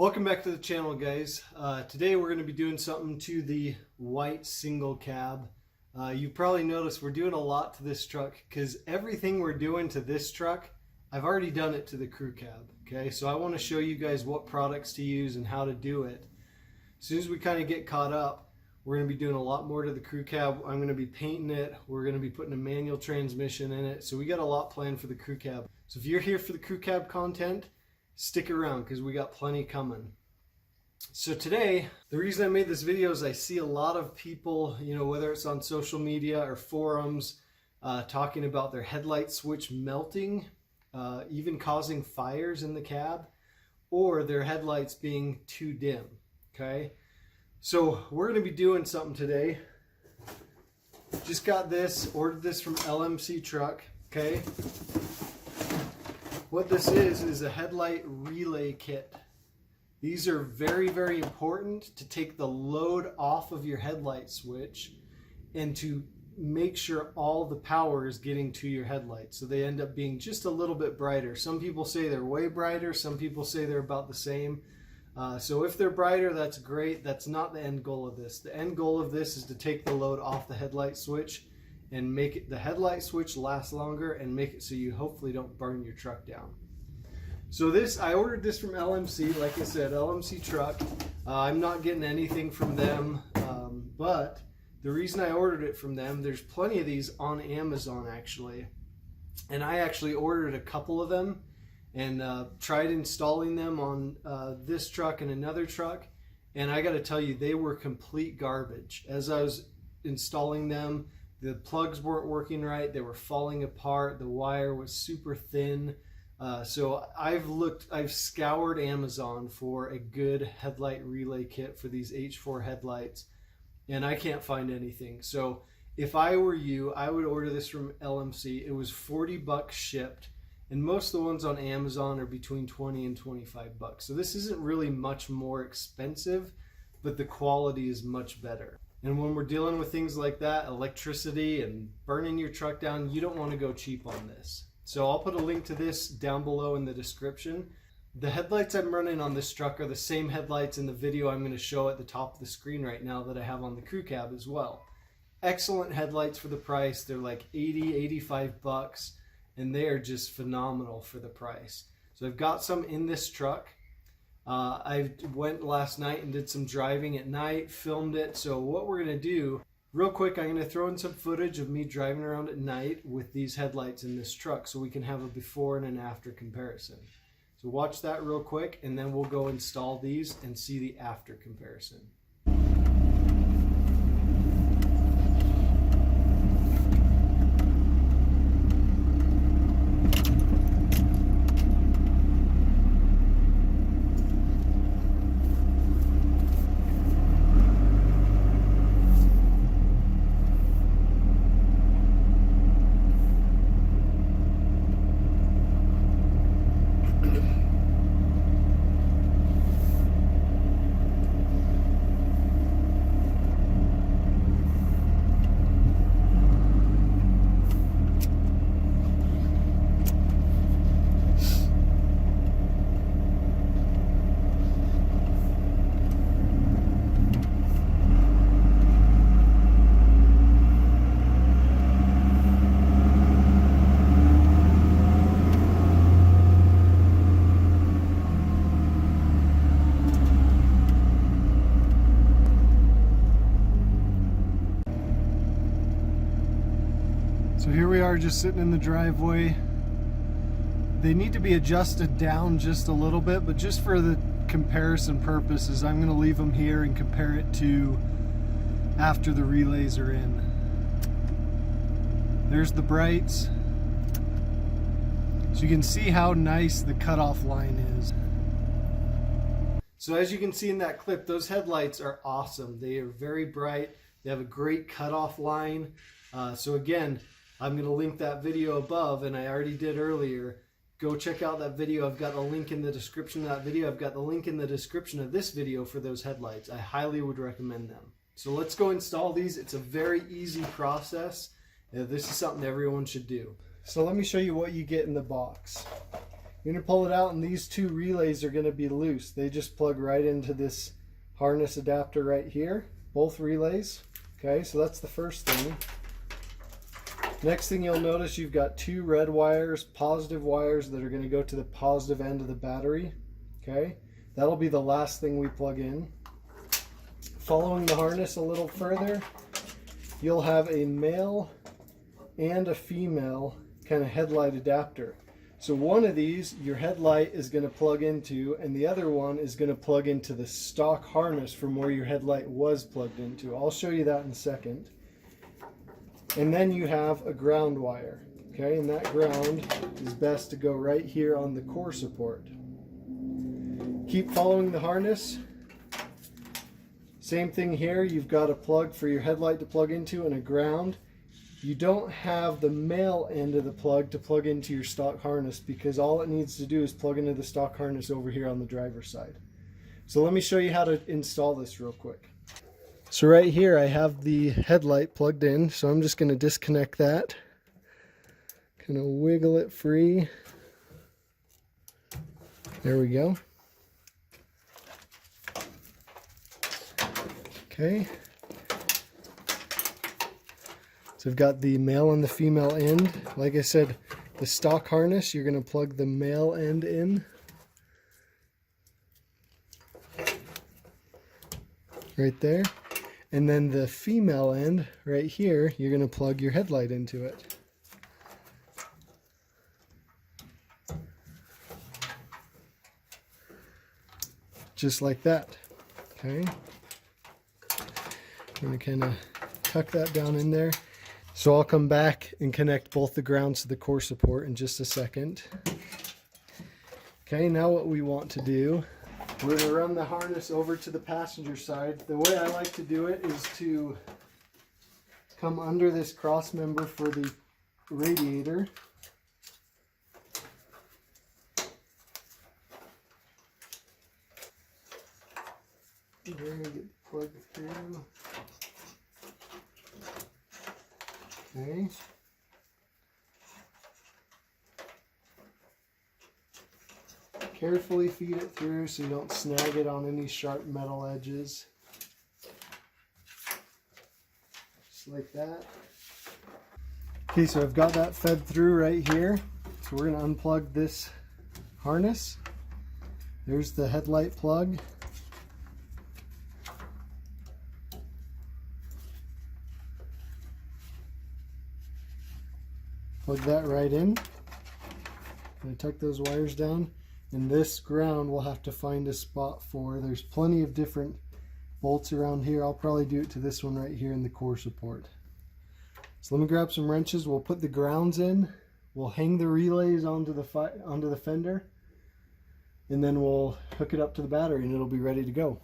Welcome back to the channel, guys. Today we're going to be doing something to the white single cab. You probably noticed we're doing a lot to this truck because everything we're doing to this truck, I've already done it to the crew cab. Okay, so I want to show you guys what products to use and how to do it. As soon as we kind of get caught up, we're going to be doing a lot more to the crew cab. I'm going to be painting it. We're going to be putting a manual transmission in it. So we got a lot planned for the crew cab. So if you're here for the crew cab content, stick around because we got plenty coming. So today, the reason I made this video is I see a lot of people, whether it's on social media or forums, talking about their headlight switch melting, even causing fires in the cab, or their headlights being too dim. Okay, so we're going to be doing something today. Just got this, ordered this from LMC Truck. Okay, what this is a headlight relay kit. These are very, very important to take the load off of your headlight switch and to make sure all the power is getting to your headlights. So they end up being just a little bit brighter. Some people say they're way brighter. Some people say they're about the same. So if they're brighter, that's great. That's not the end goal of this. The end goal of this is to take the load off the headlight switch and make the headlight switch last longer and make it so you hopefully don't burn your truck down. So I ordered this from LMC, like I said, LMC Truck. I'm not getting anything from them, but the reason I ordered it from them, there's plenty of these on Amazon actually. And I actually ordered a couple of them and tried installing them on this truck and another truck. And I gotta tell you, they were complete garbage. As I was installing them, the plugs weren't working right, they were falling apart, the wire was super thin. So I've scoured Amazon for a good headlight relay kit for these H4 headlights, and I can't find anything. So if I were you, I would order this from LMC. It was $40 shipped, and most of the ones on Amazon are between 20 and 25 bucks. So this isn't really much more expensive, but the quality is much better. And when we're dealing with things like that, electricity and burning your truck down, you don't want to go cheap on this. So I'll put a link to this down below in the description. The headlights I'm running on this truck are the same headlights in the video I'm going to show at the top of the screen right now that I have on the crew cab as well. Excellent headlights for the price. They're like 80, 85 bucks, and they are just phenomenal for the price. So I've got some in this truck. I went last night and did some driving at night, filmed it. So what we're going to do, real quick, I'm going to throw in some footage of me driving around at night with these headlights in this truck so we can have a before and an after comparison. So watch that real quick and then we'll go install these and see the after comparison. So here we are just sitting in the driveway. They need to be adjusted down just a little bit, but just for the comparison purposes, I'm going to leave them here and compare it to after the relays are in. There's the brights. So you can see how nice the cutoff line is. So as you can see in that clip, those headlights are awesome. They are very bright. They have a great cutoff line. So again, I'm going to link that video above, and I already did earlier. Go check out that video. I've got a link in the description of that video. I've got the link in the description of this video for those headlights. I highly would recommend them. So let's go install these. It's a very easy process. This is something everyone should do. So let me show you what you get in the box. You're going to pull it out, and these two relays are going to be loose. They just plug right into this harness adapter right here, both relays. Okay, so that's the first thing. Next thing you'll notice, you've got two red wires, positive wires that are going to go to the positive end of the battery. Okay, that'll be the last thing we plug in. Following the harness a little further, you'll have a male and a female kind of headlight adapter. So one of these, your headlight is going to plug into, and the other one is going to plug into the stock harness from where your headlight was plugged into. I'll show you that in a second. And then you have a ground wire. Okay, and that ground is best to go right here on the core support. Keep following the harness. Same thing here, you've got a plug for your headlight to plug into and a ground. You don't have the male end of the plug to plug into your stock harness, because all it needs to do is plug into the stock harness over here on the driver's side. So let me show you how to install this real quick. So right here I have the headlight plugged in, so I'm just going to disconnect that. Kind of wiggle it free. There we go. Okay. So I've got the male and the female end. Like I said, the stock harness, you're going to plug the male end in. Right there. And then the female end, right here, you're going to plug your headlight into it. Just like that. Okay. I'm going to kind of tuck that down in there. So I'll come back and connect both the grounds to the core support in just a second. Okay, now what we want to do, we're going to run the harness over to the passenger side. The way I like to do it is to come under this cross member for the radiator. We're going to get plugged through. Okay. Carefully feed it through so you don't snag it on any sharp metal edges. Just like that. Okay, so I've got that fed through right here. So we're going to unplug this harness. There's the headlight plug. Plug that right in. I'm going to tuck those wires down. And this ground we'll have to find a spot for. There's plenty of different bolts around here. I'll probably do it to this one right here in the core support. So let me grab some wrenches. We'll put the grounds in. We'll hang the relays onto the fender. And then we'll hook it up to the battery and it'll be ready to go.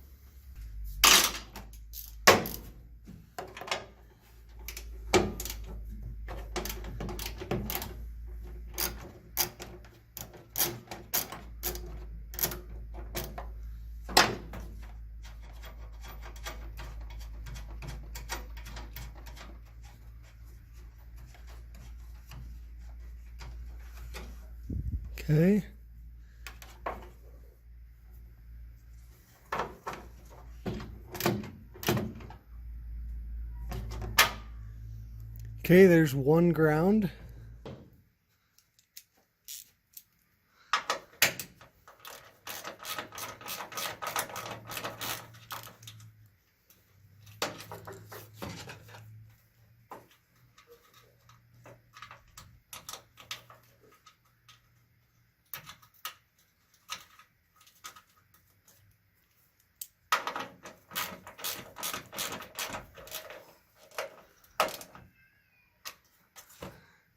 Okay. Okay, there's one ground.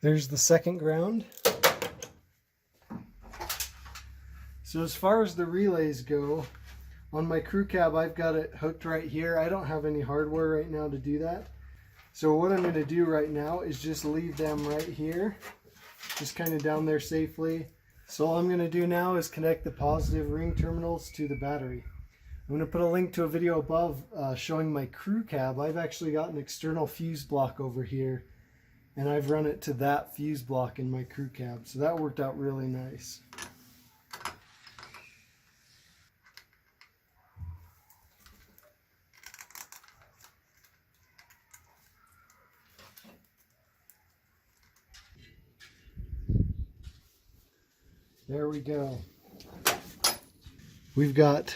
There's the second ground. So as far as the relays go, on my crew cab I've got it hooked right here. I don't have any hardware right now to do that. So what I'm going to do right now is just leave them right here, just kind of down there safely. So all I'm going to do now is connect the positive ring terminals to the battery. I'm going to put a link to a video above showing my crew cab. I've actually got an external fuse block over here, and I've run it to that fuse block in my crew cab. So that worked out really nice. There we go. We've got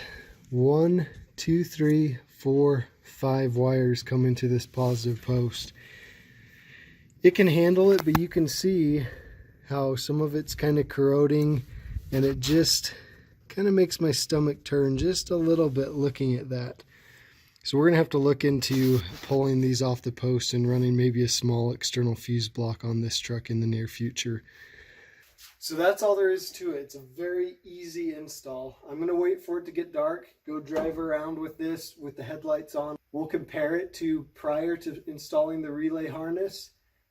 1, 2, 3, 4, 5 wires coming to this positive post. It can handle it, but you can see how some of it's kind of corroding, and it just kind of makes my stomach turn just a little bit looking at that. So we're going to have to look into pulling these off the post and running maybe a small external fuse block on this truck in the near future. So that's all there is to it. It's a very easy install. I'm going to wait for it to get dark, go drive around with this with the headlights on. We'll compare it to prior to installing the relay harness.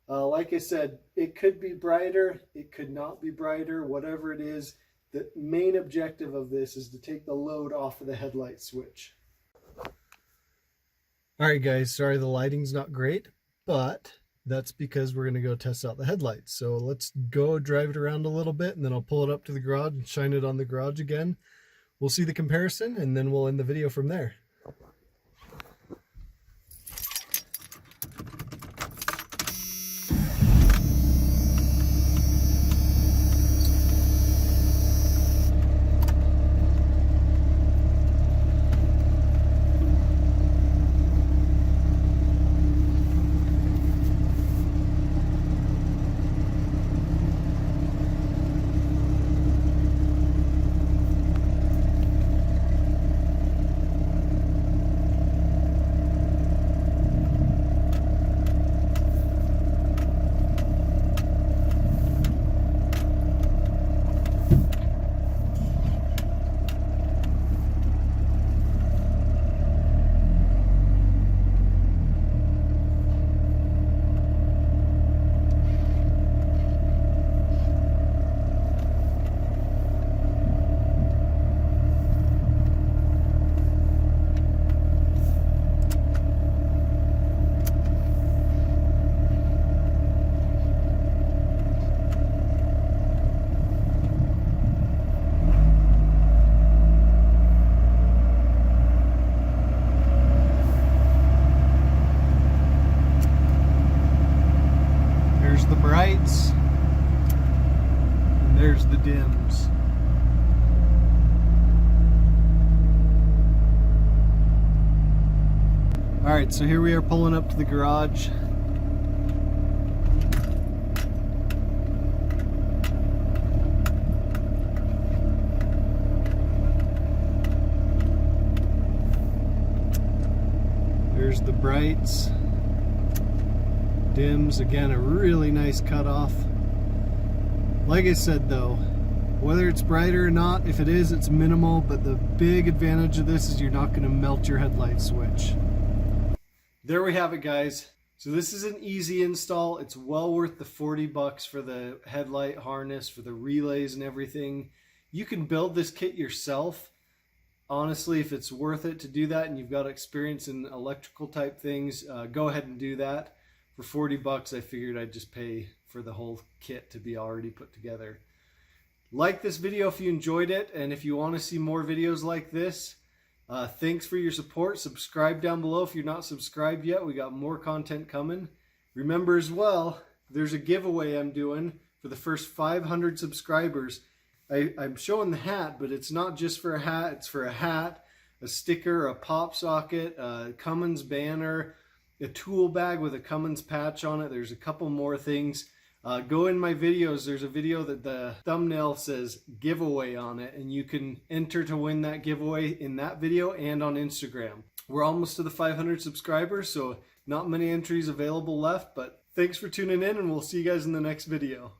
Like I said, it could be brighter, it could not be brighter, whatever it is. The main objective of this is to take the load off of the headlight switch. Alright guys, sorry the lighting's not great, but that's because we're going to go test out the headlights. So let's go drive it around a little bit, and then I'll pull it up to the garage and shine it on the garage again. We'll see the comparison, and then we'll end the video from there. The brights, and there's the dims. Alright, so here we are pulling up to the garage. There's the brights. Dims, again, a really nice cutoff. Like I said though, whether it's brighter or not, if it is, it's minimal, but the big advantage of this is you're not going to melt your headlight switch. There we have it, guys. So this is an easy install. It's well worth the 40 bucks for the headlight harness, for the relays and everything. You can build this kit yourself. Honestly, if it's worth it to do that and you've got experience in electrical type things, go ahead and do that. For 40 bucks, I figured I'd just pay for the whole kit to be already put together. Like this video if you enjoyed it, and if you want to see more videos like this, thanks for your support. Subscribe down below if you're not subscribed yet. We got more content coming. Remember as well, there's a giveaway I'm doing for the first 500 subscribers. I'm showing the hat, but it's not just for a hat. It's for a hat, a sticker, a pop socket, a Cummins banner, a tool bag with a Cummins patch on it. There's a couple more things. Go in my videos. There's a video that the thumbnail says giveaway on it, and you can enter to win that giveaway in that video and on Instagram. We're almost to the 500 subscribers, so not many entries available left, but thanks for tuning in, and we'll see you guys in the next video.